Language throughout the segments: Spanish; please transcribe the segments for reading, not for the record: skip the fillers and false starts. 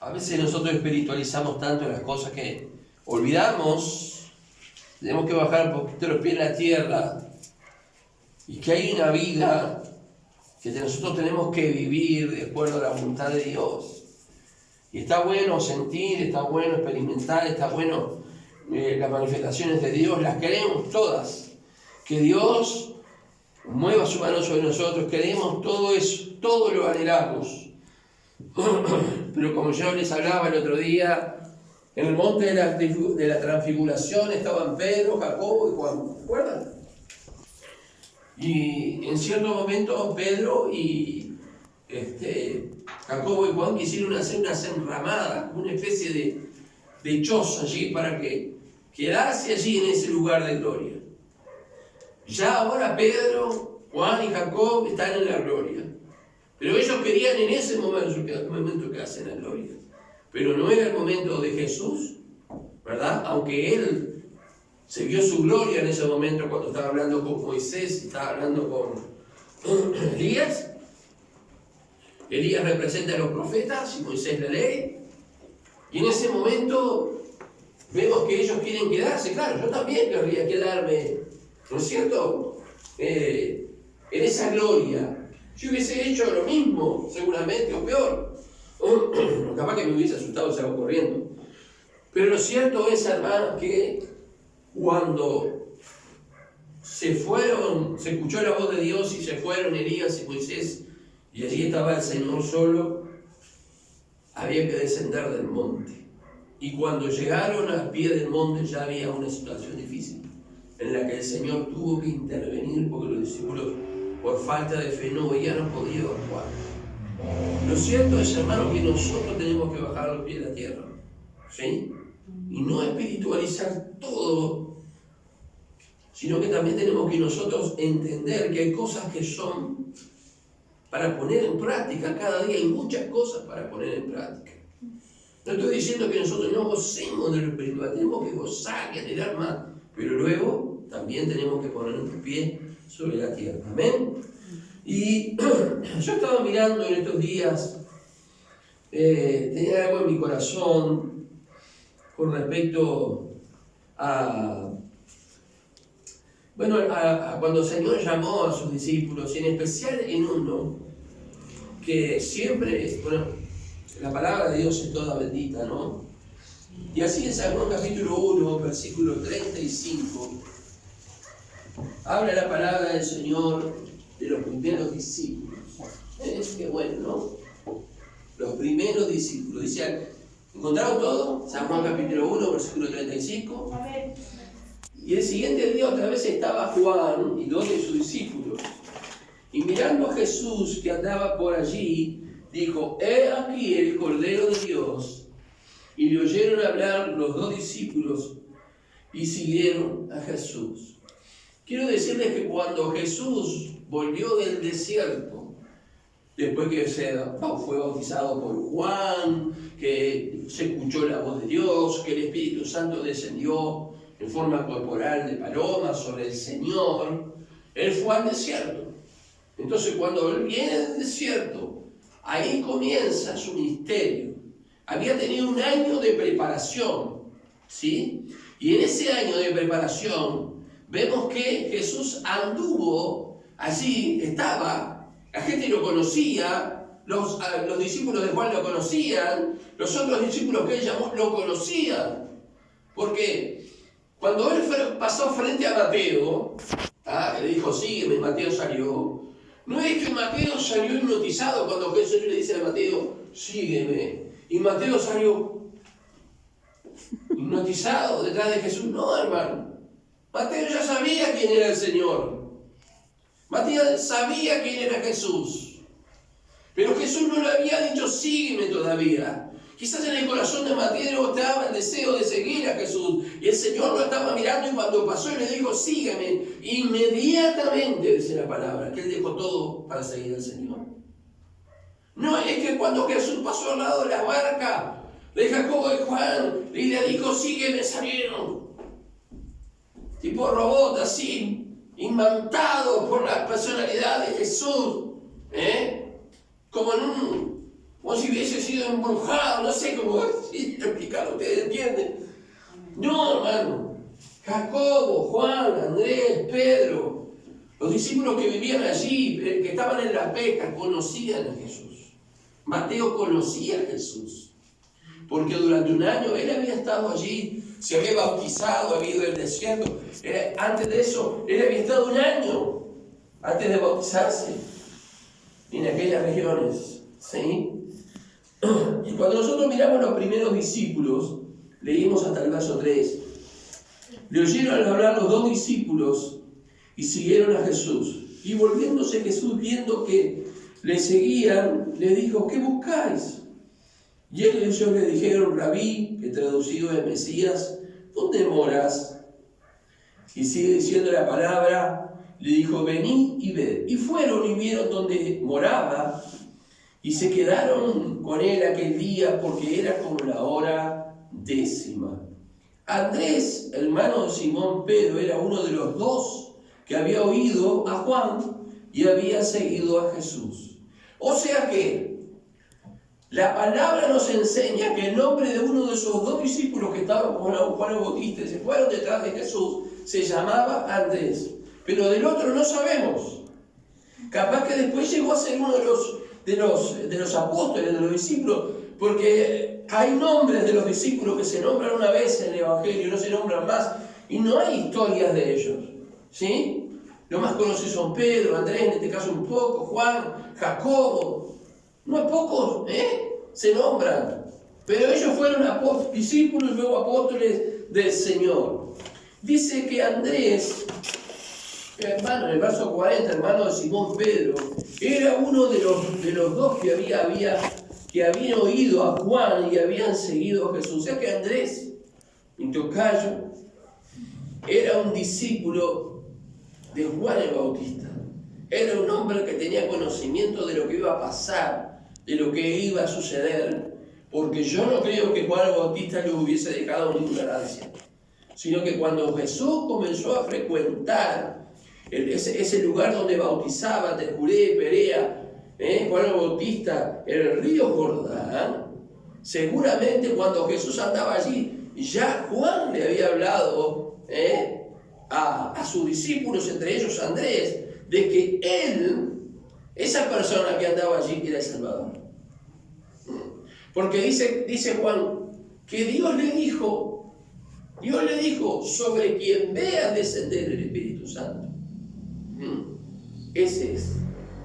A veces nosotros espiritualizamos tanto las cosas que olvidamos, tenemos que bajar un poquito los pies en la tierra y que hay una vida que nosotros tenemos que vivir de acuerdo a la voluntad de Dios. Y está bueno sentir, está bueno experimentar, está bueno las manifestaciones de Dios, las queremos todas. Que Dios mueva su mano sobre nosotros, queremos todo eso, todo lo anhelamos. Pero como yo les hablaba el otro día, en el monte de la transfiguración estaban Pedro, Jacobo y Juan, ¿recuerdan? Y en cierto momento Pedro y Jacobo y Juan quisieron hacer unas enramadas, una especie de choza allí para que quedase allí en ese lugar de gloria. Ya ahora Pedro, Juan y Jacob están en la gloria. Pero ellos querían en ese momento quedarse en la gloria. Pero no era el momento de Jesús, ¿verdad? Aunque él se vio su gloria en ese momento cuando estaba hablando con Moisés y estaba hablando con Elías. Elías representa a los profetas y Moisés la ley. Y en ese momento vemos que ellos quieren quedarse. Claro, yo también querría quedarme, ¿no es cierto? En esa gloria. Yo hubiese hecho lo mismo, seguramente, o peor. Capaz que me hubiese asustado y salgo corriendo. Pero lo cierto es, hermano, que cuando se escuchó la voz de Dios y se fueron Elías y Moisés, y allí estaba el Señor solo, había que descender del monte. Y cuando llegaron al pie del monte ya había una situación difícil, en la que el Señor tuvo que intervenir porque los discípulos, por falta de fe, no podían actuar. Lo cierto es, hermano, que nosotros tenemos que bajar los pies de la tierra, ¿sí? Y no espiritualizar todo, sino que también tenemos que nosotros entender que hay cosas que son para poner en práctica cada día. Hay muchas cosas para poner en práctica. No estoy diciendo que nosotros no gocemos de lo espiritual, tenemos que gozar y anhelar más, pero luego también tenemos que poner un pie sobre la tierra. Amén. Y yo estaba mirando en estos días, tenía algo en mi corazón con respecto a cuando el Señor llamó a sus discípulos, y en especial en uno que siempre, la palabra de Dios es toda bendita, ¿no? Y así en San Juan capítulo 1, versículo 35, habla la palabra del Señor de los primeros discípulos. Qué bueno, ¿no? Los primeros discípulos. Dice, ¿encontraron todo? San Juan capítulo 1, versículo 35. Y el siguiente día otra vez estaba Juan y 2 de sus discípulos. Y mirando a Jesús que andaba por allí, dijo, he aquí el Cordero de Dios. Y le oyeron hablar los 2 discípulos y siguieron a Jesús. Quiero decirles que cuando Jesús volvió del desierto, después que fue bautizado por Juan, que se escuchó la voz de Dios, que el Espíritu Santo descendió en forma corporal de paloma sobre el Señor, él fue al desierto. Entonces cuando él viene del desierto, ahí comienza su ministerio. Había tenido un año de preparación, ¿sí? Y en ese año de preparación vemos que Jesús anduvo allí, estaba, la gente lo conocía, los discípulos de Juan lo conocían, los otros discípulos que él llamó lo conocían, porque cuando él pasó frente a Mateo, que le dijo, sígueme, Mateo salió. No es que Mateo salió hipnotizado cuando Jesús le dice a Mateo, sígueme. Y Mateo salió hipnotizado detrás de Jesús. No, hermano. Mateo ya sabía quién era el Señor. Mateo sabía quién era Jesús. Pero Jesús no le había dicho, sígueme todavía. Quizás en el corazón de Mateo estaba el deseo de seguir a Jesús. Y el Señor lo estaba mirando y cuando pasó y le dijo, sígueme, inmediatamente, dice la palabra, que él dejó todo para seguir al Señor. No es que cuando Jesús pasó al lado de la barca de Jacobo y Juan y le dijo, sígueme, salieron. Tipo robot así, imantado por la personalidad de Jesús. Como en como si hubiese sido embrujado, no sé cómo explicarlo, ustedes entienden. No, hermano, Jacobo, Juan, Andrés, Pedro, los discípulos que vivían allí, que estaban en la pesca, conocían a Jesús. Mateo conocía a Jesús, porque durante un año él había estado allí, se había bautizado, había ido al desierto. Antes de eso, él había estado un año antes de bautizarse en aquellas regiones, ¿sí? Y cuando nosotros miramos los primeros discípulos, leímos hasta el verso 3, le oyeron hablar los dos discípulos y siguieron a Jesús. Y volviéndose Jesús, viendo que le seguían, le dijo: ¿qué buscáis? Y ellos le dijeron: Rabí, que traducido es Mesías, ¿dónde moras? Y sigue diciendo la palabra, le dijo: venid y ved. Y fueron y vieron donde moraba, y se quedaron con él aquel día, porque era como la hora 10:00. Andrés, hermano de Simón Pedro, era uno de los dos que había oído a Juan y había seguido a Jesús. O sea que la palabra nos enseña que el nombre de uno de esos dos discípulos que estaban con Juan el Bautista y se fueron detrás de Jesús se llamaba Andrés, pero del otro no sabemos. Capaz que después llegó a ser uno de los apóstoles, de los discípulos, porque hay nombres de los discípulos que se nombran una vez en el Evangelio y no se nombran más, y no hay historias de ellos, ¿sí? Los más conocidos son Pedro, Andrés, en este caso un poco, Juan, Jacobo. No hay pocos, se nombran, pero ellos fueron discípulos y luego apóstoles del Señor. Dice que Andrés, hermano, en el verso 40, hermano de Simón Pedro, era uno de los dos que habían oído a Juan y habían seguido a Jesús. O sea que Andrés, mi tocayo, era un discípulo de Juan el Bautista. Era un hombre que tenía conocimiento de lo que iba a pasar, de lo que iba a suceder, porque yo no creo que Juan el Bautista lo hubiese dejado en ignorancia, sino que cuando Jesús comenzó a frecuentar ese lugar donde bautizaba, de Judea, Perea, Juan el Bautista, el río Jordán, seguramente cuando Jesús andaba allí, ya Juan le había hablado a sus discípulos, entre ellos Andrés, de que él, esa persona que andaba allí, era el Salvador. Porque dice Juan que Dios le dijo, sobre quien vea descender el Espíritu Santo, ese es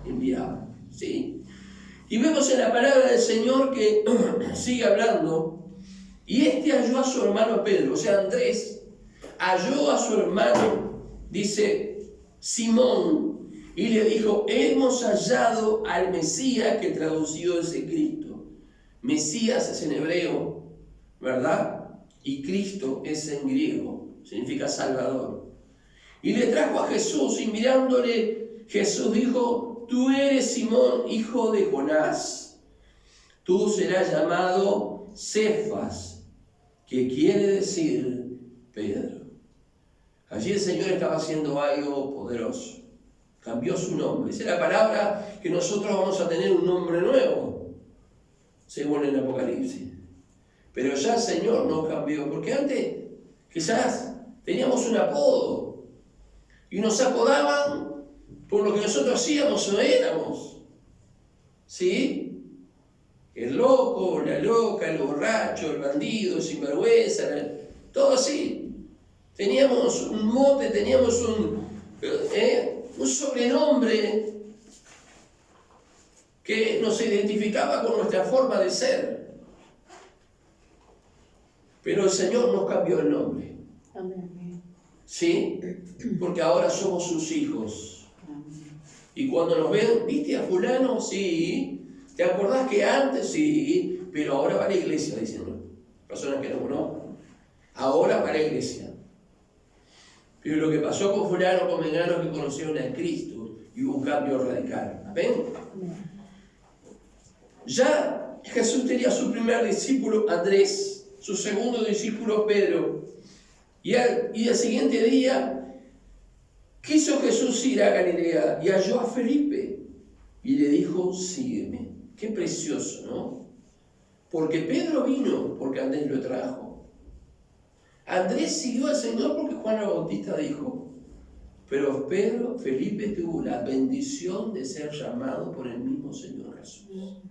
enviado, ¿sí? Y vemos en la palabra del Señor que sigue hablando, y halló a su hermano Pedro, o sea, Andrés, halló a su hermano, dice Simón, y le dijo: hemos hallado al Mesías, que traducido es el Cristo. Mesías es en hebreo, ¿verdad? Y Cristo es en griego, significa Salvador. Y le trajo a Jesús, y mirándole, Jesús dijo: tú eres Simón, hijo de Jonás. Tú serás llamado Cefas, que quiere decir Pedro. Allí el Señor estaba haciendo algo poderoso. Cambió su nombre. Esa es la palabra que nosotros vamos a tener un nombre nuevo, según el Apocalipsis. Pero ya el Señor nos cambió, porque antes quizás teníamos un apodo y nos apodaban por lo que nosotros hacíamos o éramos. ¿Sí? El loco, la loca, el borracho, el bandido, el sinvergüenza, todo así. Teníamos un mote, teníamos un sobrenombre que nos identificaba con nuestra forma de ser. Pero el Señor nos cambió el nombre. Amén. ¿Sí? Porque ahora somos sus hijos. Y cuando nos ven, ¿viste a fulano? Sí. ¿Te acordás que antes? Sí. Pero ahora va a la iglesia, dicen personas que no conozco. Ahora va a la iglesia. Pero lo que pasó con fulano, con mengano, que conocieron a Cristo y hubo un cambio radical. ¿Ven? Ya Jesús tenía su primer discípulo, Andrés, su segundo discípulo, Pedro. Y al siguiente día quiso Jesús ir a Galilea y halló a Felipe y le dijo: sígueme. Qué precioso, ¿no? Porque Pedro vino porque Andrés lo trajo. Andrés siguió al Señor porque Juan el Bautista dijo. Pero Felipe tuvo la bendición de ser llamado por el mismo Señor Jesús.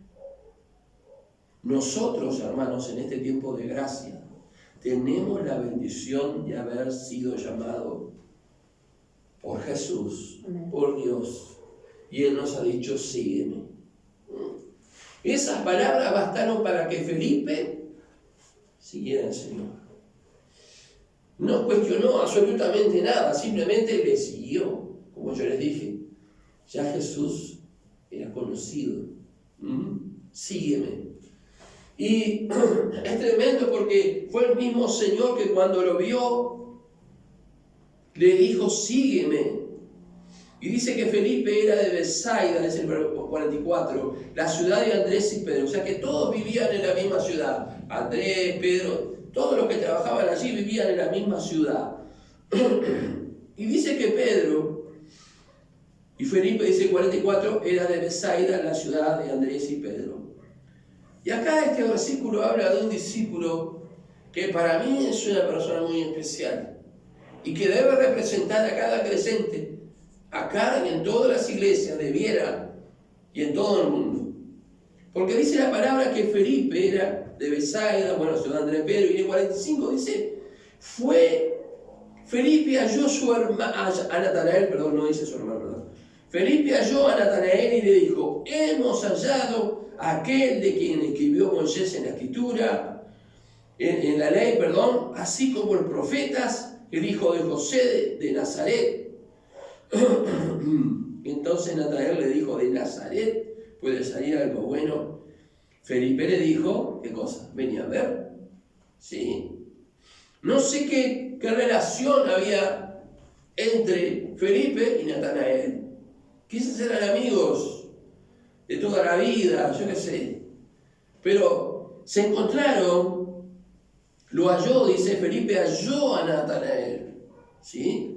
Nosotros, hermanos, en este tiempo de gracia, tenemos la bendición de haber sido llamados por Jesús, por Dios. Y Él nos ha dicho, sígueme. Esas palabras bastaron para que Felipe siguiera al Señor. No cuestionó absolutamente nada, simplemente le siguió. Como yo les dije, ya Jesús era conocido. Sígueme. Y es tremendo porque fue el mismo Señor que cuando lo vio, le dijo, sígueme. Y dice que Felipe era de Bethsaida, es el verso 44, la ciudad de Andrés y Pedro. O sea que todos vivían en la misma ciudad. Andrés, Pedro, todos los que trabajaban allí vivían en la misma ciudad. Y dice que Pedro y Felipe, dice 44, era de Bethsaida, la ciudad de Andrés y Pedro. Y acá este versículo habla de un discípulo que para mí es una persona muy especial y que debe representar a cada creyente, acá y en todas las iglesias de Viera y en todo el mundo. Porque dice la palabra que Felipe era de Bethsaida, ciudad de Andrés Pedro, y en el 45 dice, Felipe halló a Natanael, no dice su hermano, Felipe halló a Natanael y le dijo, hemos hallado a aquel de quien escribió Moisés en la escritura, en la ley, así como los profetas, el hijo de José de Nazaret. Entonces Natanael le dijo, de Nazaret puede salir algo bueno. Felipe le dijo, ¿qué cosa? Venía a ver. Sí. No sé qué relación había entre Felipe y Natanael. Quizás eran amigos de toda la vida, yo qué sé. Pero se encontraron, lo halló, dice Felipe, halló a Natanael. ¿Sí?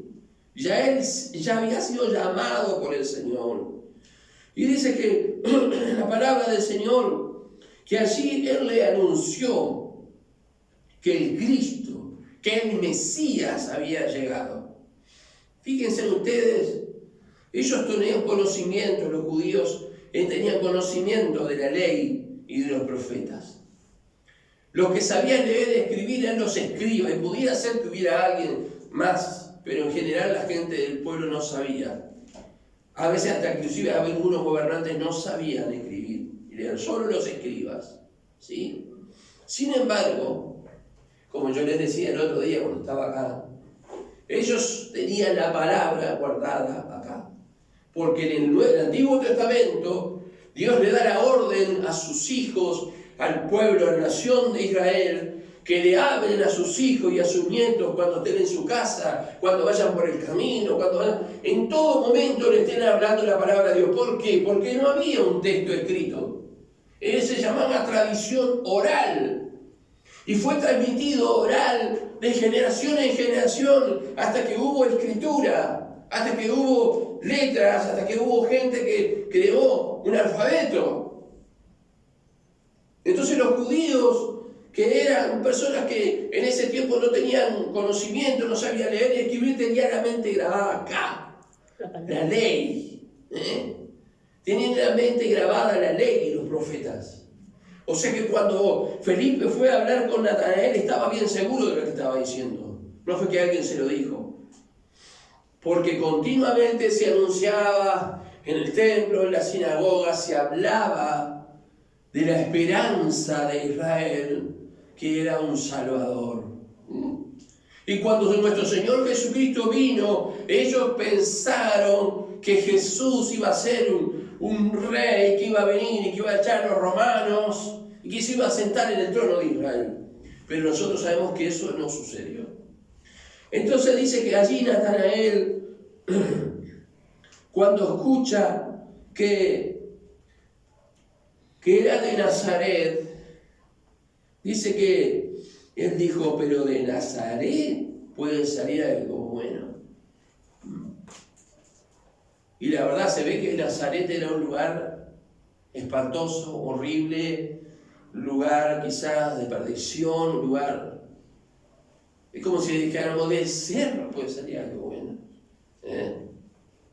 Ya él ya había sido llamado por el Señor. Y dice que la palabra del Señor, que allí Él le anunció que el Cristo, que el Mesías había llegado. Fíjense ustedes, ellos tenían conocimiento, los judíos tenían conocimiento de la ley y de los profetas. Los que sabían leer y escribir eran los escribas, y pudiera ser que hubiera alguien más, pero en general la gente del pueblo no sabía. A veces hasta inclusive algunos gobernantes no sabían escribir, eran solo los escribas. ¿Sí? Sin embargo, como yo les decía el otro día cuando estaba acá, ellos tenían la palabra guardada acá. Porque en el Antiguo Testamento Dios le da la orden a sus hijos, al pueblo, a la nación de Israel, que le hablen a sus hijos y a sus nietos cuando estén en su casa, cuando vayan por el camino, en todo momento le estén hablando la palabra de Dios. ¿Por qué? Porque no había un texto escrito. Se llamaba tradición oral. Y fue transmitido oral de generación en generación hasta que hubo escritura, hasta que hubo letras, hasta que hubo gente que creó un alfabeto. Entonces los judíos, que eran personas que en ese tiempo no tenían conocimiento, no sabían leer y escribir, tenían la mente grabada acá, la ley. Tenían la mente grabada la ley y los profetas. O sea que cuando Felipe fue a hablar con Natanael, estaba bien seguro de lo que estaba diciendo. No fue que alguien se lo dijo. Porque continuamente se anunciaba en el templo, en la sinagoga, se hablaba de la esperanza de Israel, que era un Salvador. Y cuando nuestro Señor Jesucristo vino, ellos pensaron que Jesús iba a ser un rey que iba a venir y que iba a echar a los romanos y que se iba a sentar en el trono de Israel. Pero nosotros sabemos que eso no sucedió. Entonces dice que allí Natanael, cuando escucha que era de Nazaret, dice que él dijo, pero de Nazaret puede salir algo bueno. Y la verdad se ve que Nazaret era un lugar espantoso, horrible, lugar quizás de perdición, lugar... Es como si dijéramos, del cerro puede salir algo bueno.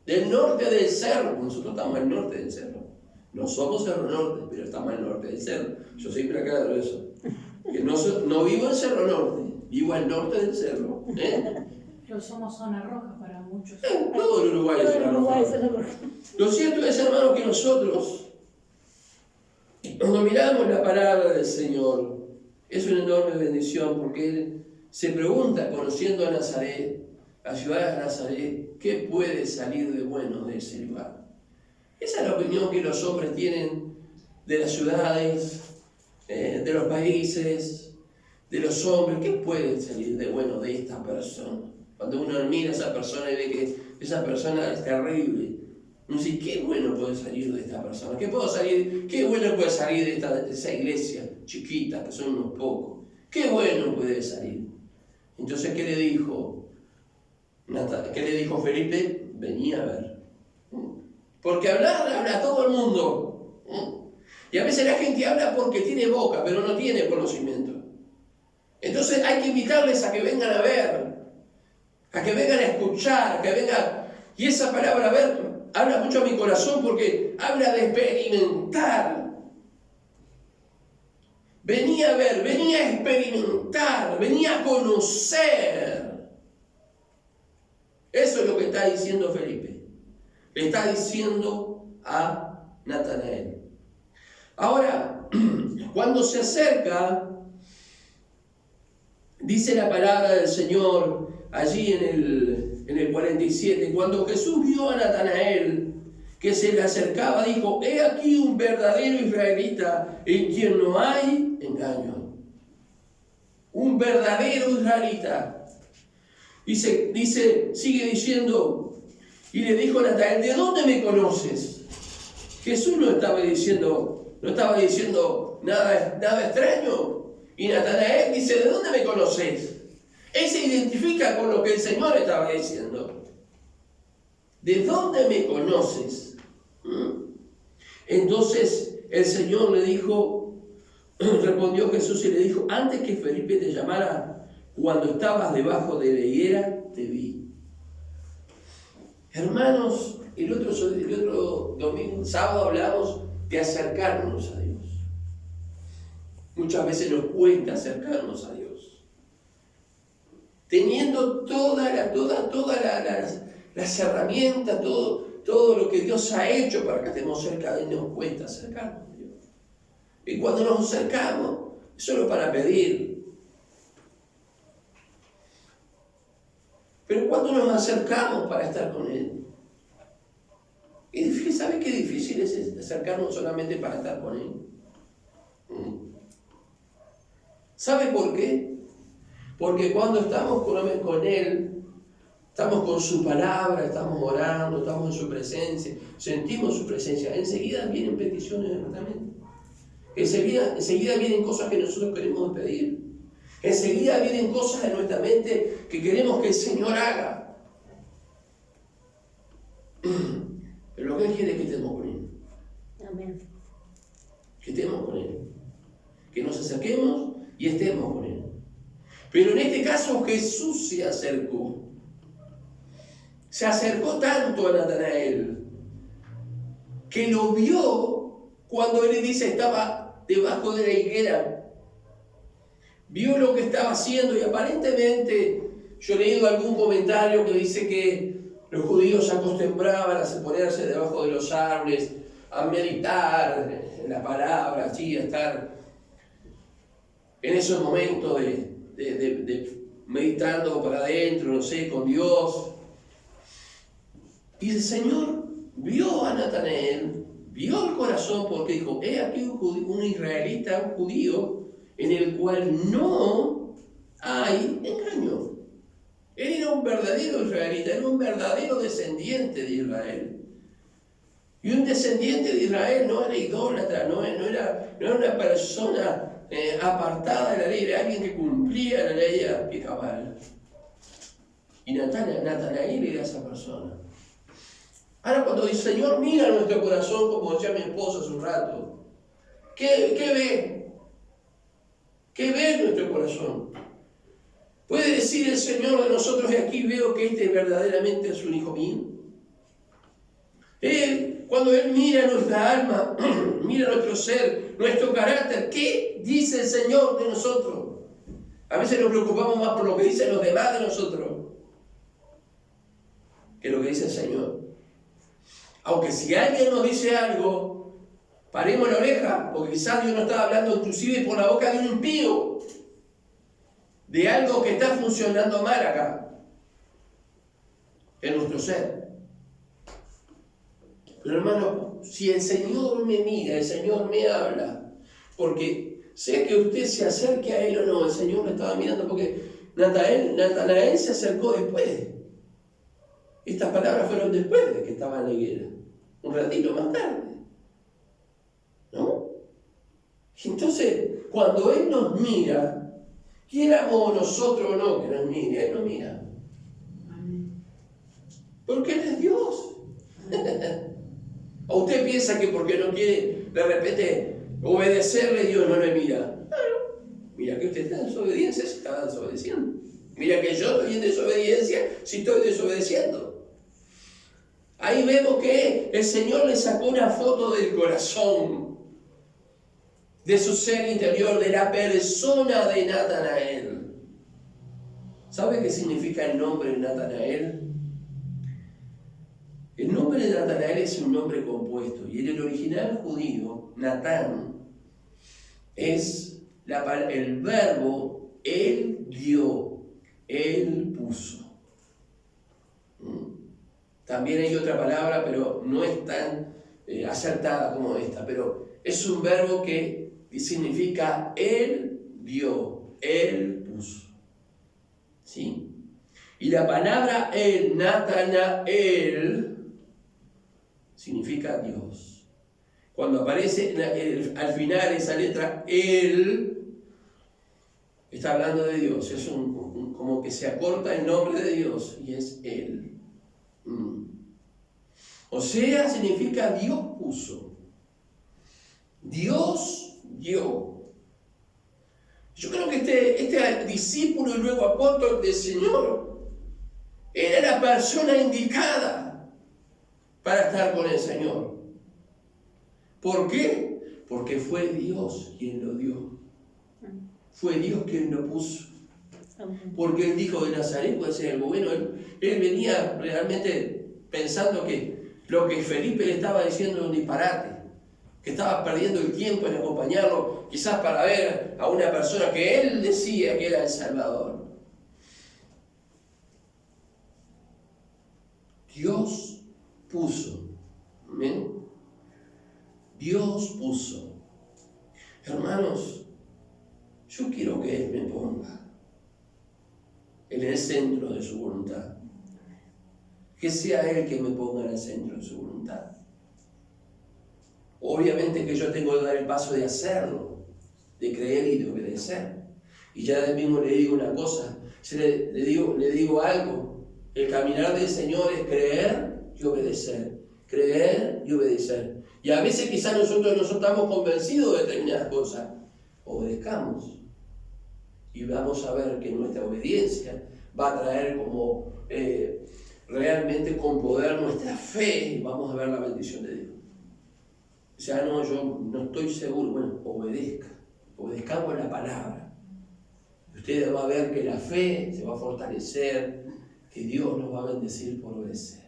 Del norte del cerro, nosotros estamos al norte del cerro. No somos Cerro Norte, pero estamos al norte del cerro. Yo siempre aclaro eso. Que no vivo en Cerro Norte, vivo al norte del cerro. Pero somos zona roja para muchos. Todo el Uruguay es zona roja. Lo cierto es, hermano, que nosotros, cuando miramos la palabra del Señor, es una enorme bendición porque Él se pregunta, conociendo a Nazaret, la ciudad de Nazaret, ¿qué puede salir de bueno de ese lugar? Esa es la opinión que los hombres tienen de las ciudades, de los países, de los hombres. ¿Qué puede salir de bueno de esta persona? Cuando uno mira a esa persona y ve que esa persona es terrible, uno dice, ¿qué bueno puede salir de esta persona? ¿Qué bueno puede salir de esa iglesia chiquita, que son unos pocos? ¿Qué bueno puede salir? Entonces, ¿qué le dijo Felipe? Vení a ver. Porque habla a todo el mundo. Y a veces la gente habla porque tiene boca, pero no tiene conocimiento. Entonces hay que invitarles a que vengan a ver, a que vengan a escuchar, a que vengan... Y esa palabra ver habla mucho a mi corazón porque habla de experimentar. Venía a ver, venía a experimentar, venía a conocer. Eso es lo que está diciendo Felipe. Le está diciendo a Natanael. Ahora, cuando se acerca, dice la palabra del Señor allí en el 47, cuando Jesús vio a Natanael que se le acercaba, dijo, he aquí un verdadero israelita en quien no hay engaño. Un verdadero israelita. Sigue diciendo, y le dijo a Natanael, ¿de dónde me conoces? Jesús no estaba diciendo nada extraño. Y Natanael dice, ¿de dónde me conoces? Él se identifica con lo que el Señor estaba diciendo. ¿De dónde me conoces? Entonces el Señor le dijo, respondió Jesús y le dijo, antes que Felipe te llamara, cuando estabas debajo de la higuera, te vi. Hermanos, el otro domingo, sábado, hablamos de acercarnos a Dios. Muchas veces nos cuesta acercarnos a Dios. Teniendo todas las herramientas, todo lo que Dios ha hecho para que estemos cerca de Él, nos cuesta acercarnos a Dios. Y cuando nos acercamos, es solo para pedir. Pero cuando nos acercamos para estar con Él, ¿sabe qué difícil es acercarnos solamente para estar con Él? ¿Sabe por qué? Porque cuando estamos con Él, estamos con su palabra, estamos orando, estamos en su presencia, sentimos su presencia, enseguida vienen peticiones de nuestra mente. Enseguida vienen cosas que nosotros queremos pedir. Enseguida vienen cosas de nuestra mente que queremos que el Señor haga. Pero lo que Él quiere es que estemos con Él. Amén. Que estemos con Él. Que nos acerquemos y estemos con Él. Pero en este caso Jesús se acercó. Se acercó tanto a Natanael que lo vio cuando Él dice estaba debajo de la higuera. Vio lo que estaba haciendo y aparentemente yo he leído algún comentario que dice que los judíos se acostumbraban a ponerse debajo de los árboles, a meditar en la palabra, así, a estar en esos momentos de meditando para adentro, no sé, con Dios. Y el Señor vio a Natanael, vio el corazón porque dijo, he aquí un israelita, un judío, en el cual no hay engaño. Él era un verdadero israelita, era un verdadero descendiente de Israel. Y un descendiente de Israel no era idólatra, no era una persona apartada de la ley, era alguien que cumplía la ley a pie cabal. Y Natanael era esa persona. Ahora cuando el Señor mira nuestro corazón, como decía mi esposa hace un rato, ¿qué ve? ¿Qué ve en nuestro corazón? ¿Puede decir el Señor de nosotros, y aquí veo que este verdaderamente es un hijo mío? Cuando Él mira nuestra alma, mira nuestro ser, nuestro carácter, ¿qué dice el Señor de nosotros? A veces nos preocupamos más por lo que dicen los demás de nosotros que lo que dice el Señor. Aunque si alguien nos dice algo, paremos la oreja, porque quizás Dios nos está hablando inclusive por la boca de un impío, de algo que está funcionando mal acá, en nuestro ser. Pero hermano, si el Señor me mira, el Señor me habla, porque sea que usted se acerque a Él o no, el Señor me estaba mirando, porque Natanael se acercó después. Estas palabras fueron después de que estaba en la higuera, un ratito más tarde, ¿no? Entonces, cuando Él nos mira, quieramos nosotros o no que nos mire, Él nos mira. Porque Él es Dios. ¿O usted piensa que porque no quiere de repente obedecerle, Dios no le mira? Claro. Mira que usted está en desobediencia si está desobedeciendo. Mira que yo estoy en desobediencia si estoy desobedeciendo. Ahí vemos que el Señor le sacó una foto del corazón, de su ser interior, de la persona de Natanael. ¿Sabe qué significa el nombre de Natanael? El nombre de Natanael es un nombre compuesto, y en el original judío, Natán, es el verbo Él dio, Él puso. También hay otra palabra, pero no es tan acertada como esta, pero es un verbo que significa Él dio, Él puso. ¿Sí? Y la palabra Él, Natanael, significa Dios. Cuando aparece al final esa letra Él, está hablando de Dios. Es como que se acorta el nombre de Dios y es Él. O sea, significa Dios puso. Dios dio. Yo creo que este discípulo y luego apóstol del Señor era la persona indicada para estar con el Señor. ¿Por qué? Porque fue Dios quien lo dio. Fue Dios quien lo puso. Porque Él dijo de Nazaret puede ser algo bueno. Él venía realmente pensando que lo que Felipe le estaba diciendo era un disparate, que estaba perdiendo el tiempo en acompañarlo, quizás para ver a una persona que él decía que era el Salvador. Dios puso. ¿Amén? Dios puso. Hermanos, yo quiero que Él me ponga en el centro de su voluntad. Que sea Él que me ponga en el centro de su voluntad. Obviamente que yo tengo que dar el paso de hacerlo, de creer y de obedecer. Y ya de mismo le digo una cosa, le digo algo. El caminar del Señor es creer y obedecer. Creer y obedecer. Y a veces quizás nosotros no estamos convencidos de determinadas cosas. Obedezcamos. Y vamos a ver que nuestra obediencia va a traer como realmente con poder nuestra fe, y vamos a ver la bendición de Dios. O sea, no, yo no estoy seguro. Bueno, obedezcamos la palabra. Usted va a ver que la fe se va a fortalecer, que Dios nos va a bendecir por obedecer.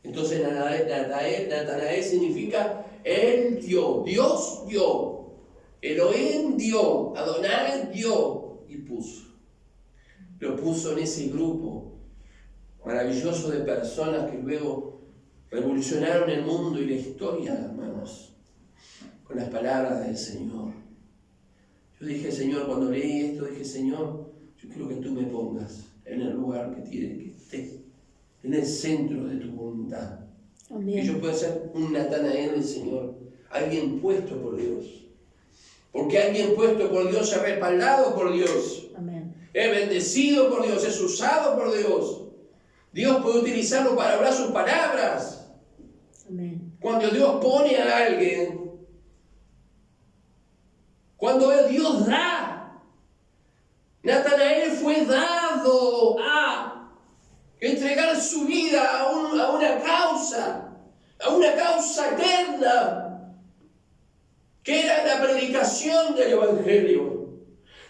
Entonces Natanael significa Él dio, Dios dio, Elohim dio, Adonai dio y puso. Lo puso en ese grupo maravilloso de personas que luego revolucionaron el mundo y la historia, hermanos, con las palabras del Señor. Yo dije, Señor, cuando leí esto, dije, Señor, yo quiero que tú me pongas en el lugar que tiene que esté, en el centro de tu voluntad. Amén. Que yo pueda ser un Natanael del Señor, alguien puesto por Dios. Porque alguien puesto por Dios es respaldado por Dios. Amén. Es bendecido por Dios, es usado por Dios. Dios puede utilizarlo para hablar sus palabras. Amén. Cuando Dios pone a alguien, cuando Dios da, Natanael fue dado a entregar su vida a una causa eterna, que era la predicación del Evangelio.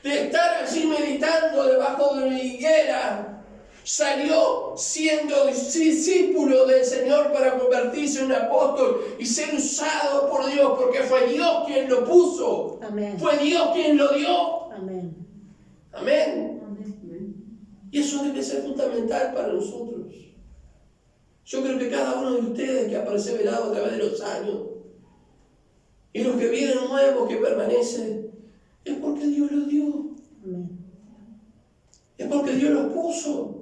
De estar allí meditando debajo de una higuera, salió siendo discípulo del Señor para convertirse en un apóstol y ser usado por Dios, porque fue Dios quien lo puso. Amén. Fue Dios quien lo dio. Amén. Amén. Y eso debe ser fundamental para nosotros. Yo creo que cada uno de ustedes que ha perseverado a través de los años y los que vienen nuevos, que permanecen, es porque Dios los dio. Amén. Es porque Dios los puso.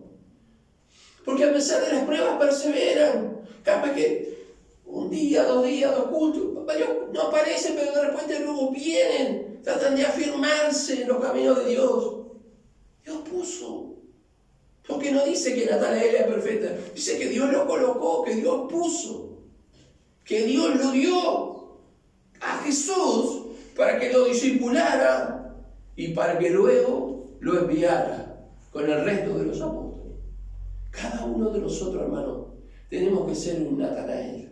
Porque a pesar de las pruebas perseveran. Capaz que un día, 2 días, 2 cultos, no aparecen, pero de repente luego vienen, tratan de afirmarse en los caminos de Dios. Dios puso. Porque no dice que Natanael era perfecta, dice que Dios lo colocó, que Dios puso, que Dios lo dio a Jesús para que lo discipulara y para que luego lo enviara con el resto de los apóstoles. Cada uno de nosotros, hermanos, tenemos que ser un Natanael.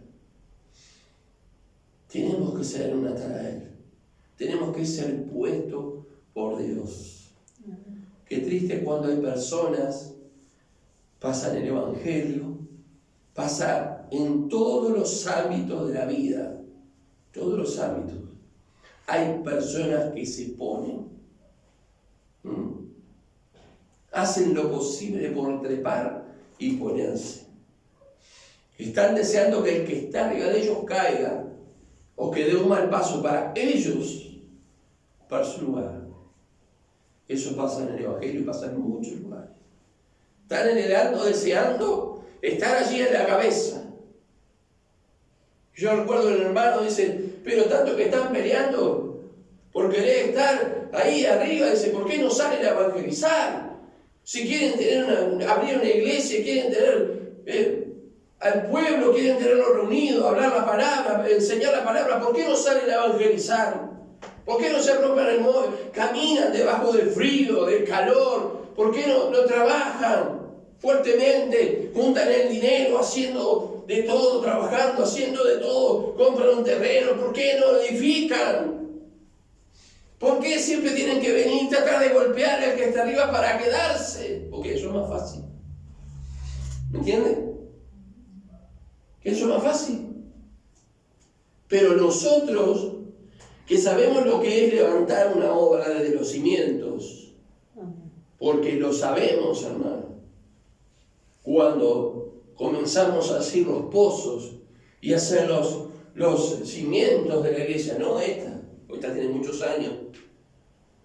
Tenemos que ser un Natanael. Tenemos que ser puestos por Dios. Qué triste cuando hay personas, pasa en el Evangelio, pasa en todos los ámbitos de la vida, todos los ámbitos. Hay personas que se ponen, hacen lo posible por trepar y ponerse. Están deseando que el que está arriba de ellos caiga o que dé un mal paso para ellos, para su lugar. Eso pasa en el Evangelio y pasa en muchos lugares. Están en el alto deseando estar allí en la cabeza. Yo recuerdo el hermano, dice, pero tanto que están peleando por querer estar ahí arriba, dice, ¿por qué no salen a evangelizar? Si quieren abrir una iglesia, quieren tener al pueblo, quieren tenerlo reunido, hablar la palabra, enseñar la palabra, ¿por qué no salen a evangelizar? ¿Por qué no se rompen el móvil? Caminan debajo del frío, del calor. ¿Por qué no trabajan fuertemente? Juntan el dinero haciendo de todo, trabajando, haciendo de todo. Compran un terreno. ¿Por qué no edifican? ¿Por qué siempre tienen que venir y tratar de golpear al que está arriba para quedarse? Porque eso es más fácil. ¿Me entienden? Que eso es más fácil. Pero nosotros, que sabemos lo que es levantar una obra desde los cimientos, porque lo sabemos, hermano, cuando comenzamos a hacer los pozos y hacer los cimientos de la iglesia, no esta tiene muchos años,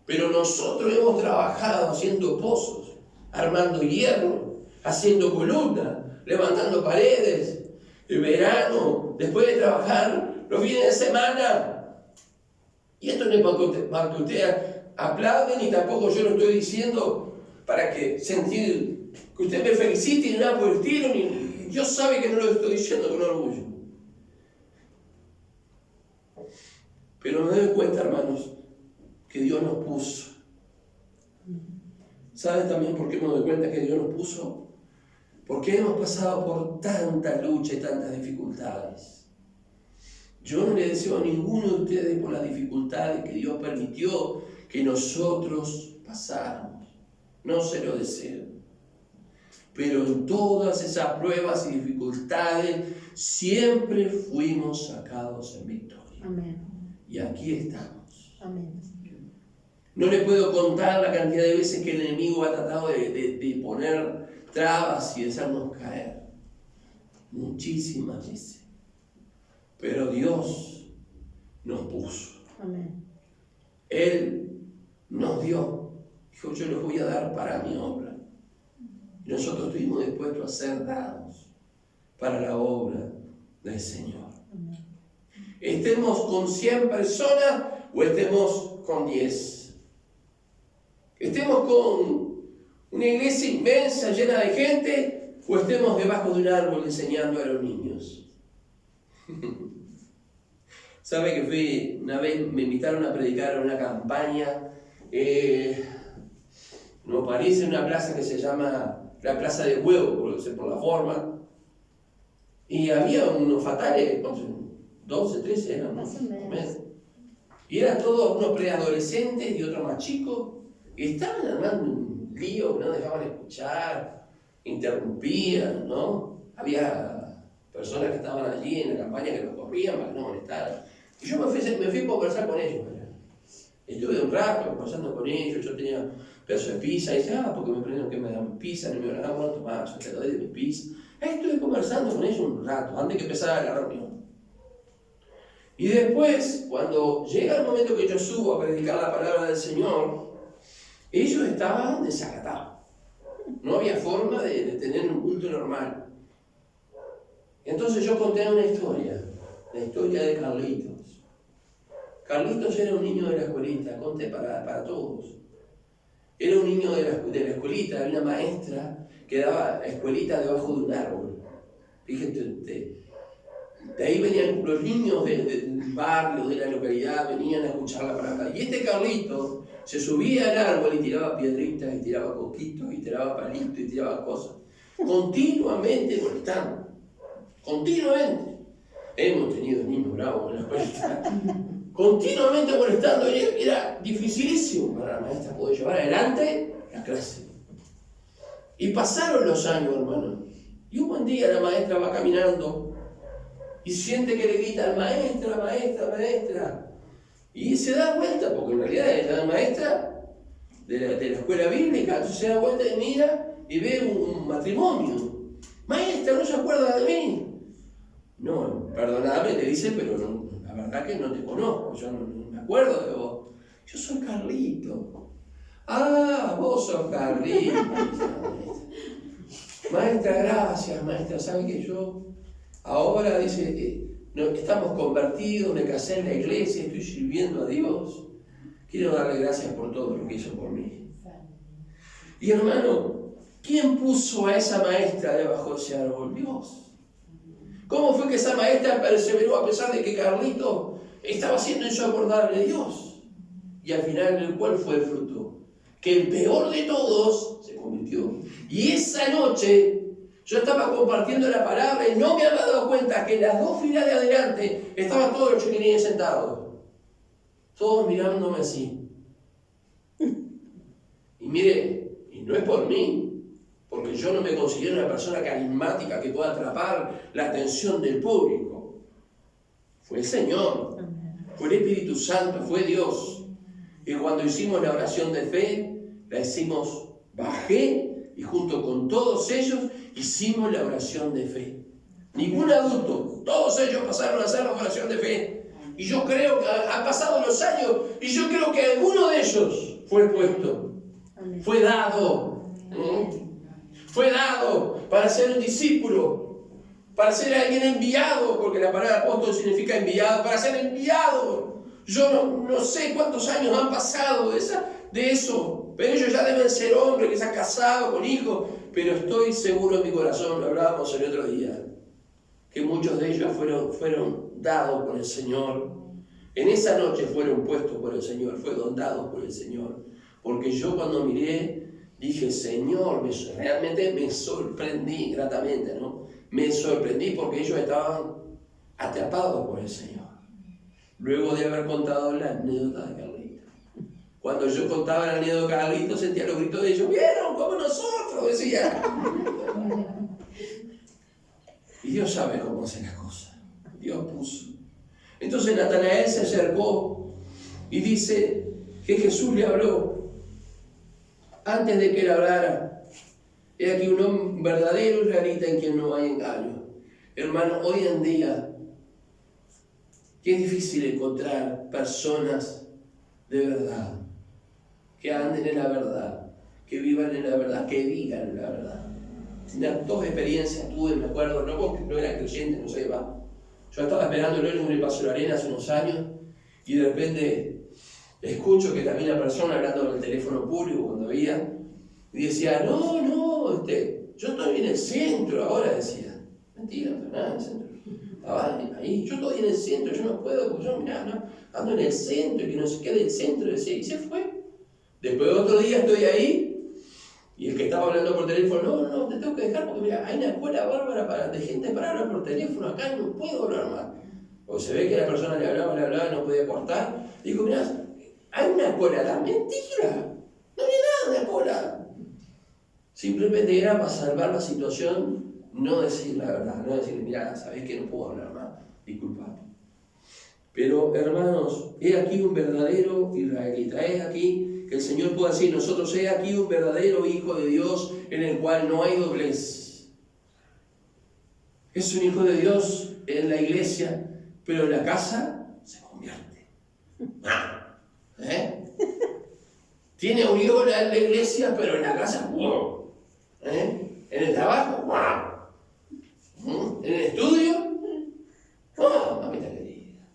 pero nosotros hemos trabajado haciendo pozos, armando hierro, haciendo columnas, levantando paredes, el verano, después de trabajar los fines de semana. Y esto no es para que ustedes aplauden, ni tampoco yo lo estoy diciendo para que sentir que usted me felicite ni nada por el estilo, ni Dios sabe que no lo estoy diciendo con orgullo. Pero me doy cuenta, hermanos, que Dios nos puso. ¿Saben también por qué me doy cuenta que Dios nos puso? Porque hemos pasado por tanta lucha y tantas dificultades. Yo no le deseo a ninguno de ustedes por las dificultades que Dios permitió que nosotros pasáramos. No se lo deseo. Pero en todas esas pruebas y dificultades siempre fuimos sacados en victoria. Amén. Y aquí estamos. Amén. No le puedo contar la cantidad de veces que el enemigo ha tratado de poner trabas y de hacernos caer. Muchísimas veces. Pero Dios nos puso. Amén. Él nos dio. Dijo, yo los voy a dar para mi obra. Y nosotros estuvimos dispuestos a ser dados para la obra del Señor. Amén. Estemos con 100 personas o estemos con 10. Estemos con una iglesia inmensa, llena de gente, o estemos debajo de un árbol enseñando a los niños. ¿Sabe que una vez me invitaron a predicar en una campaña? Nos parece una plaza que se llama la Plaza del Huevo, por la forma. Y había unos fatales, 12, 13 eran, ¿no? Y eran todos unos preadolescentes y otros más chicos. Y estaban armando un lío, no dejaban escuchar, interrumpían, ¿no? Había personas que estaban allí en la campaña que los corrían para que no molestaran. Y yo me fui a conversar con ellos. Estuve un rato conversando con ellos, yo tenía pedazo de pizza, y dice, porque me prendieron que me dan pizza, y me dan, bueno, tomá, yo te doy de mi pizza. Estuve conversando con ellos un rato, antes que empezara la reunión. Y después, cuando llega el momento que yo subo a predicar la palabra del Señor, ellos estaban desacatados. No había forma de tener un culto normal. Entonces yo conté una historia, la historia de Carlitos. Carlitos era un niño de la escuelita, conté para todos. Era un niño de la escuelita, había una maestra que daba escuelita debajo de un árbol. Fíjate, de ahí venían los niños del barrio, de la localidad, venían a escuchar la palabra. Y este Carlito se subía al árbol y tiraba piedritas, y tiraba coquitos, y tiraba palitos, y tiraba cosas. Continuamente molestando. Continuamente. Hemos tenido niños bravos en la escuela. Continuamente molestando. Era dificilísimo para la maestra poder llevar adelante la clase. Y pasaron los años, hermano. Y un buen día la maestra va caminando y siente que le grita, maestra, maestra, maestra. Y se da vuelta, porque en realidad es la maestra de la escuela bíblica. Entonces se da vuelta y mira y ve un matrimonio. Maestra, ¿no se acuerda de mí? No, perdonadme, le dice, pero no, la verdad que no te conozco, yo no me acuerdo de vos. Yo soy Carlito. Ah, vos sos Carlito. Maestra, gracias, maestra. ¿Sabe que yo ahora, dice, estamos convertidos, me casé en la iglesia, estoy sirviendo a Dios? Quiero darle gracias por todo lo que hizo por mí. Y hermano, ¿quién puso a esa maestra debajo de ese árbol? Dios. ¿Cómo fue que esa maestra perseveró a pesar de que Carlito estaba haciendo eso acordarle a Dios? Y al final, ¿cuál fue el fruto? Que el peor de todos se convirtió. Y esa noche yo estaba compartiendo la palabra y no me había dado cuenta que en las dos filas de adelante estaban todos los chiquilines sentados. Todos mirándome así. Y mire, y no es por mí, porque yo no me considero una persona carismática que pueda atrapar la atención del público. Fue el Señor, fue el Espíritu Santo, fue Dios. Y cuando hicimos la oración de fe, la hicimos, bajé y junto con todos ellos hicimos la oración de fe. Ningún adulto, todos ellos pasaron a hacer la oración de fe. Y yo creo que han pasado los años y yo creo que alguno de ellos fue puesto, fue dado. Fue dado para ser un discípulo, para ser alguien enviado, porque la palabra apóstol significa enviado, para ser enviado. Yo no sé cuántos años han pasado de eso, pero ellos ya deben ser hombres que se han casado con hijos, pero estoy seguro en mi corazón, lo hablábamos el otro día, que muchos de ellos fueron dados por el Señor. En esa noche fueron puestos por el Señor, fueron dados por el Señor, porque yo cuando miré, dije, Señor, realmente me sorprendí gratamente, ¿no? Me sorprendí porque ellos estaban atrapados por el Señor. Luego de haber contado la anécdota de Carlito. Cuando yo contaba la anécdota de Carlito, sentía los gritos de ellos, ¿vieron? Como nosotros, decía. Y Dios sabe cómo hacer las cosas. Dios puso. Entonces Natanael se acercó y dice que Jesús le habló. Antes de que él hablara, he aquí un hombre verdadero israelita en quien no hay engaño. Hermano, hoy en día, que es difícil encontrar personas de verdad, que anden en la verdad, que vivan en la verdad, que digan la verdad. Dos experiencias tuve, me acuerdo, no era creyente, no sé, va. Yo estaba esperando en el Paso de la Arena hace unos años y de repente escucho que también una persona hablando en el teléfono público cuando veía y decía, no, yo estoy en el centro ahora, decía. Mentira, no estoy nada en el centro. ahí, yo estoy en el centro, yo no puedo, porque yo, mirá, no, ando en el centro, y que no se quede el centro, y se fue. Después otro día estoy ahí, y el que estaba hablando por teléfono, no, te tengo que dejar, porque mira, hay una escuela bárbara de gente para hablar por teléfono acá, y no puedo hablar más. O se ve que la persona le hablaba, no podía cortar. Digo, mirá, hay una escuela acá, mentira, no hay nada de escuela. Simplemente era para salvar la situación, no decir la verdad, no decir, mirá, sabés que no puedo hablar más, disculpame. Pero hermanos, he aquí un verdadero israelita, es aquí que el Señor pueda decir, nosotros he aquí un verdadero hijo de Dios en el cual no hay doblez. Es un hijo de Dios en la iglesia, pero en la casa se convierte. Tiene un hijo en la iglesia, pero en la casa, wow. En el trabajo, wow. En el estudio, mamita querida.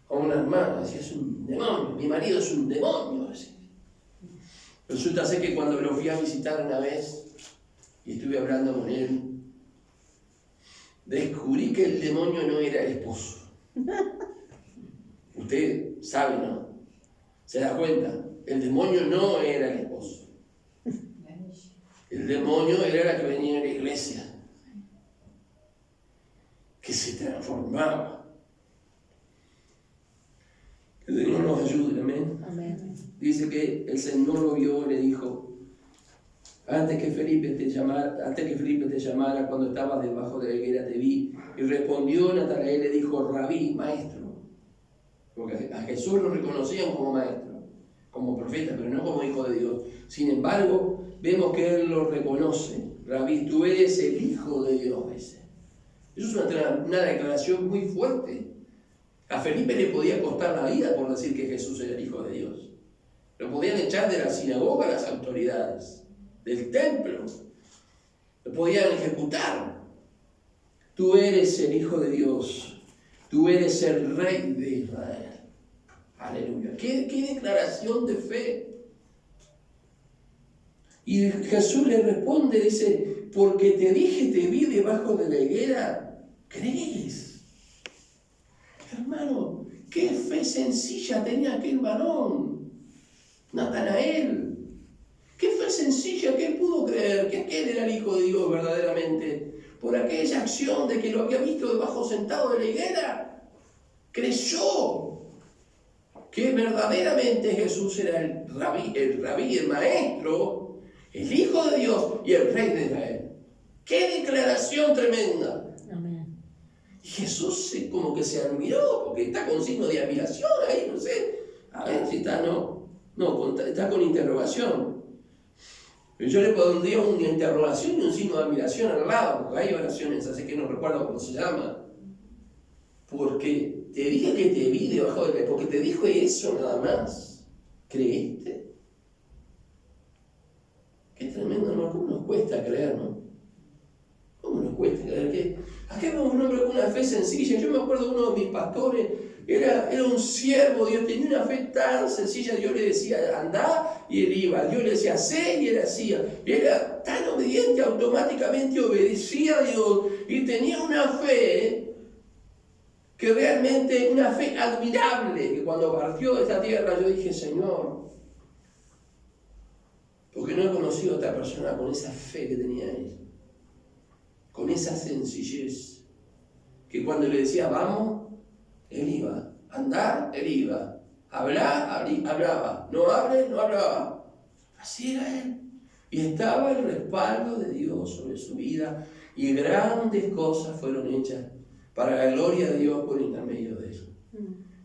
Como una hermana, decía, es un demonio, mi marido es un demonio. Decía. Resulta ser que cuando lo fui a visitar una vez y estuve hablando con él, descubrí que el demonio no era el esposo. Usted sabe, ¿no? ¿Se da cuenta? El demonio no era el esposo. El demonio era la que venía a la iglesia, que se transformaba. Que el Señor nos ayude, amén. Amén. Dice que el Señor lo vio y le dijo, antes que Felipe te llamara, cuando estabas debajo de la higuera te vi. Y respondió Natanael y le dijo, Rabí, maestro. Porque a Jesús lo reconocían como maestro, como profeta, pero no como hijo de Dios. Sin embargo, vemos que él lo reconoce. Rabí, tú eres el hijo de Dios. Ese. Eso es una declaración muy fuerte. A Felipe le podía costar la vida por decir que Jesús era el hijo de Dios. Lo podían echar de la sinagoga las autoridades, del templo. Lo podían ejecutar. Tú eres el hijo de Dios. Tú eres el rey de Israel. Aleluya. ¿Qué declaración de fe? Y Jesús le responde, dice, porque te dije, te vi debajo de la higuera, ¿crees? Hermano, qué fe sencilla tenía aquel varón, Natanael. Qué fe sencilla que él pudo creer que aquel era el Hijo de Dios verdaderamente. Por aquella acción de que lo había visto debajo sentado de la higuera, creyó que verdaderamente Jesús era el rabí, el maestro, el Hijo de Dios y el Rey de Israel. ¡Qué declaración tremenda! Amén. Y Jesús como que se admiró, porque está con signo de admiración ahí, no sé. A ver si está, está con interrogación. Pero yo le pondría una interrogación y un signo de admiración al lado, porque hay oraciones, así que no recuerdo cómo se llama. Porque te dije que te vi debajo de la... Porque te dijo eso nada más. ¿Creíste? Qué tremendo, ¿no? ¿Cómo nos cuesta creer, no? ¿Cómo nos cuesta creer que... Aquí vemos un hombre con una fe sencilla. Yo me acuerdo de uno de mis pastores, era un siervo, Dios tenía una fe tan sencilla. Dios le decía, andá, y él iba. Dios le decía, hacé, y él hacía. Era tan obediente, automáticamente obedecía a Dios, y tenía una fe... que realmente una fe admirable, que cuando partió de esta tierra yo dije, Señor, porque no he conocido a esta persona con esa fe que tenía él, con esa sencillez, que cuando le decía vamos, él iba, andar, él iba, hablar, hablaba, no hable, no hablaba, así era él, y estaba el respaldo de Dios sobre su vida, y grandes cosas fueron hechas para la gloria de Dios por intermedio de eso.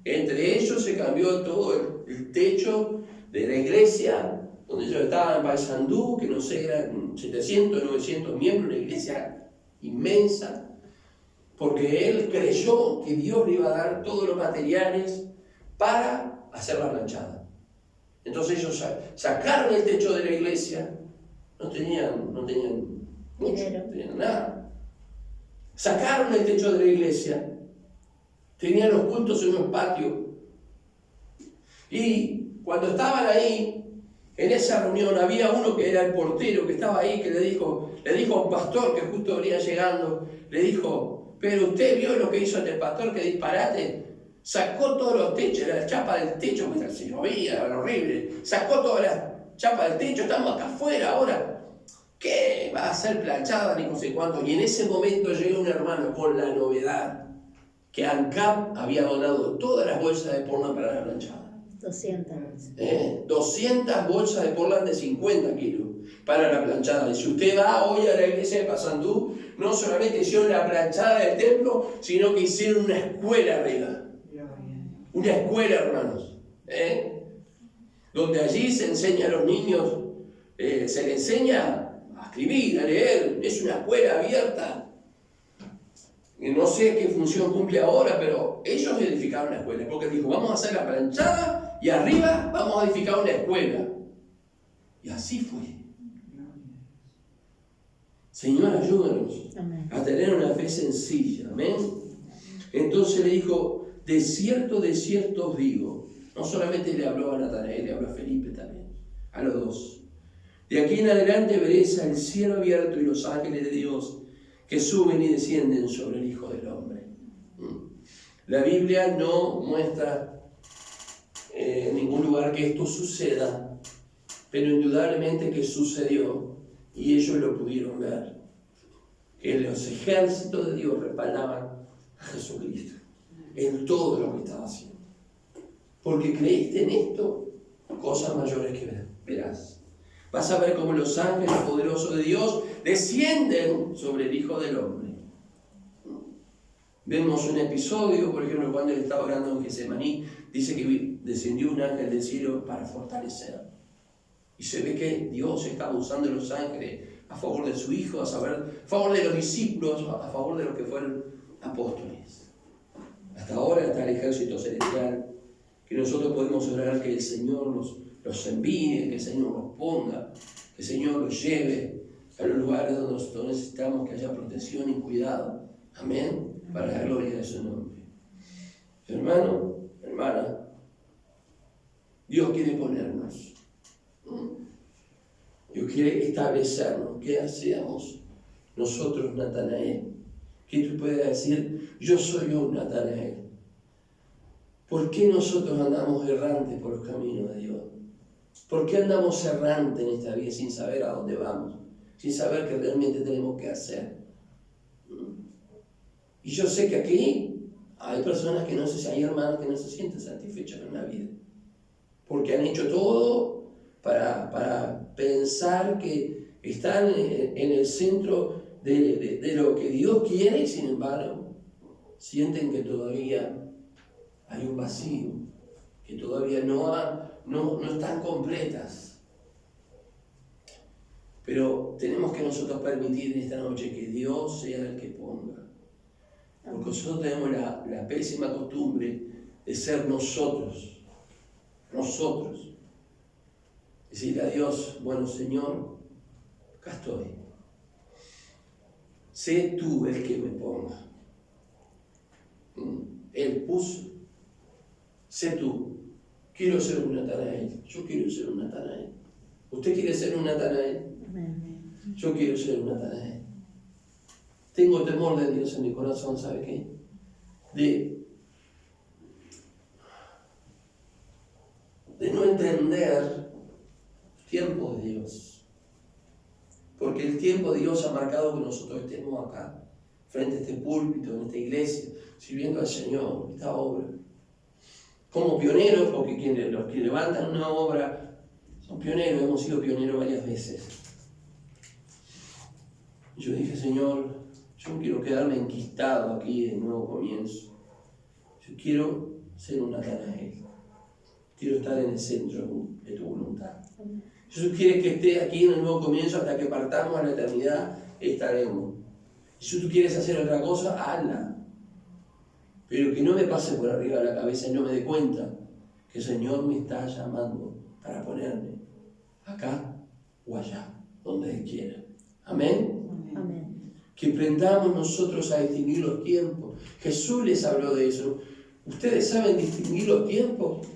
Entre ellos se cambió todo el techo de la iglesia, donde yo estaba en Paysandú, que no sé, eran 700, 900 miembros, una iglesia inmensa, porque él creyó que Dios le iba a dar todos los materiales para hacer la planchada. Entonces ellos sacaron el techo de la iglesia, no tenían mucho, no tenían nada. Sacaron el techo de la iglesia, tenían los cultos en un patio, y cuando estaban ahí, en esa reunión, había uno que era el portero, que estaba ahí, que le dijo a un pastor que justo venía llegando, le dijo, pero usted vio lo que hizo el pastor, que disparate. Sacó todos los techos, la chapa del techo, que se llovía, era horrible. Sacó toda la chapa del techo, estamos acá afuera ahora. ¿Qué va a ser planchada ni no sé cuánto? Y en ese momento llega un hermano con la novedad que ANCAP había donado todas las bolsas de Portland para la planchada. 200. 200 bolsas de Portland de 50 kilos para la planchada. Y si usted va hoy a la iglesia de Paysandú, no solamente hicieron la planchada del templo, sino que hicieron una escuela arriba. Una escuela, hermanos. Donde allí se enseña a los niños, se les enseña a escribir, a leer. Es una escuela abierta. Y no sé qué función cumple ahora, pero ellos edificaron la escuela. Porque dijo, vamos a hacer la planchada y arriba vamos a edificar una escuela. Y así fue. Señor, ayúdanos a tener una fe sencilla. Amén. Entonces le dijo, de cierto os digo. No solamente le habló a Natanael, le habló a Felipe también. A los dos. De aquí en adelante veréis el cielo abierto y los ángeles de Dios que suben y descienden sobre el Hijo del Hombre. La Biblia no muestra en ningún lugar que esto suceda, pero indudablemente que sucedió y ellos lo pudieron ver. Que los ejércitos de Dios respaldaban a Jesucristo en todo lo que estaba haciendo. Porque creíste en esto, cosas mayores que verás. Vas a ver cómo los ángeles poderosos de Dios descienden sobre el Hijo del Hombre. Vemos un episodio, por ejemplo, cuando él estaba orando en Getsemaní, dice que descendió un ángel del cielo para fortalecer. Y se ve que Dios estaba usando los ángeles a favor de su Hijo, a favor de los discípulos, a favor de los que fueron apóstoles. Hasta ahora está el ejército celestial, que nosotros podemos orar que el Señor los envíe, que el Señor los ponga, que el Señor los lleve a los lugares donde nosotros necesitamos que haya protección y cuidado. Amén. Para la gloria de su nombre. Hermano, hermana, Dios quiere ponernos. Dios quiere establecernos, que seamos nosotros Natanael. Que tú puedas decir, yo soy un Natanael. ¿Por qué nosotros andamos errantes por los caminos de Dios? ¿Por qué andamos errantes en esta vida sin saber a dónde vamos? Sin saber qué realmente tenemos que hacer. Y yo sé que aquí hay personas que hay hermanos que no se sienten satisfechos en la vida. Porque han hecho todo para pensar que están en el centro de lo que Dios quiere y sin embargo sienten que todavía hay un vacío, que todavía no están completas. Pero tenemos que nosotros permitir en esta noche que Dios sea el que ponga. Porque nosotros tenemos la pésima costumbre de ser nosotros. Decirle a Dios, bueno Señor, acá estoy. Sé tú el que me ponga. Él puso. Sé tú. Quiero ser un Natanael. Yo quiero ser un Natanael. ¿Usted quiere ser un Natanael? Yo quiero ser un Natanael. Tengo temor de Dios en mi corazón, ¿sabe qué? De no entender los tiempos de Dios. Porque el tiempo de Dios ha marcado que nosotros estemos acá, frente a este púlpito, en esta iglesia, sirviendo al Señor, esta obra. Como pioneros, porque los que levantan una obra son pioneros, hemos sido pioneros varias veces. Yo dije, Señor, yo no quiero quedarme enquistado aquí en Nuevo Comienzo. Yo quiero ser un Natanael. Quiero estar en el centro de tu voluntad. Jesús quiere que esté aquí en el Nuevo Comienzo hasta que partamos a la eternidad, estaremos. Si tú quieres hacer otra cosa, hazla. Pero que no me pase por arriba de la cabeza y no me dé cuenta que el Señor me está llamando para ponerme acá o allá, donde Él quiera. Amén. Amén. Que aprendamos nosotros a distinguir los tiempos. Jesús les habló de eso. Ustedes saben distinguir los tiempos,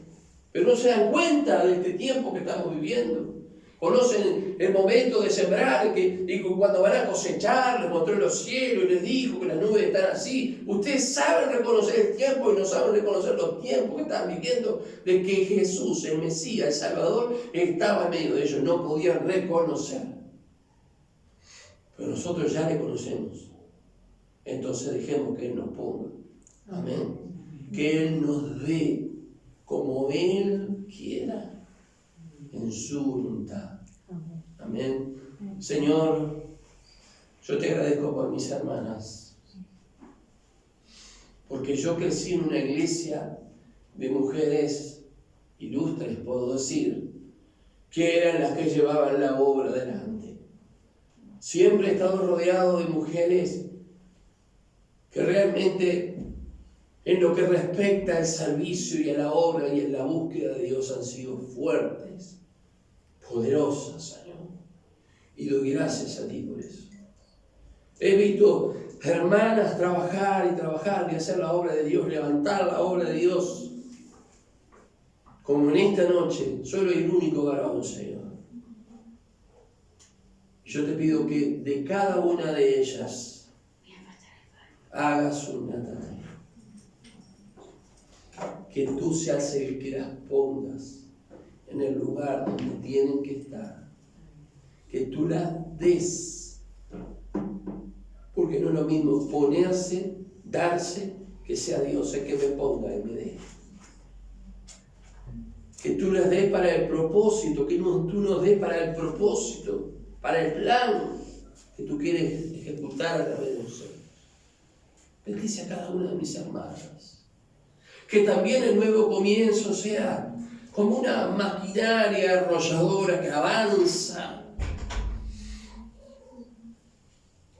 pero no se dan cuenta de este tiempo que estamos viviendo. Conocen el momento de sembrar, y cuando van a cosechar, les mostró los cielos y les dijo que las nubes están así. Ustedes saben reconocer el tiempo y no saben reconocer los tiempos que están viviendo, de que Jesús, el Mesías, el Salvador, estaba en medio de ellos. No podían reconocer. Pero nosotros ya le conocemos. Entonces dejemos que Él nos ponga. Amén. Que Él nos dé como Él quiera, en su voluntad. Amén. Señor, yo te agradezco por mis hermanas, porque yo crecí en una iglesia de mujeres ilustres, puedo decir, que eran las que llevaban la obra adelante. Siempre he estado rodeado de mujeres que realmente, en lo que respecta al servicio y a la obra y en la búsqueda de Dios, han sido fuertes, poderosas, Señor. Y doy gracias a ti por eso. He visto hermanas trabajar y hacer la obra de Dios, levantar la obra de Dios. Como en esta noche, solo hay un único varón, Señor. Yo te pido que de cada una de ellas hagas una tarea. Que tú seas el que las pongas en el lugar donde tienen que estar. Que tú las des. Porque no es lo mismo ponerse, darse, que sea Dios el que me ponga y me dé. Que tú las des para el propósito, que tú nos des para el propósito, para el plan que tú quieres ejecutar a través de nosotros. Bendice a cada una de mis hermanas. Que también el nuevo comienzo sea como una maquinaria arrolladora que avanza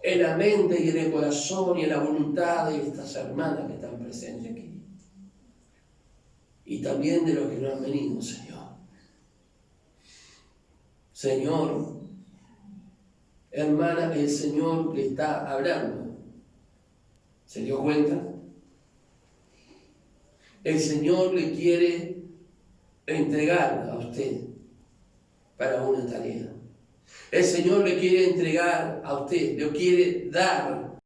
en la mente y en el corazón y en la voluntad de estas hermanas que están presentes aquí. Y también de los que no han venido, Señor. Señor, hermana, el Señor le está hablando. ¿Se dio cuenta? El Señor le quiere entregar a usted para una tarea. El Señor le quiere entregar a usted, le quiere dar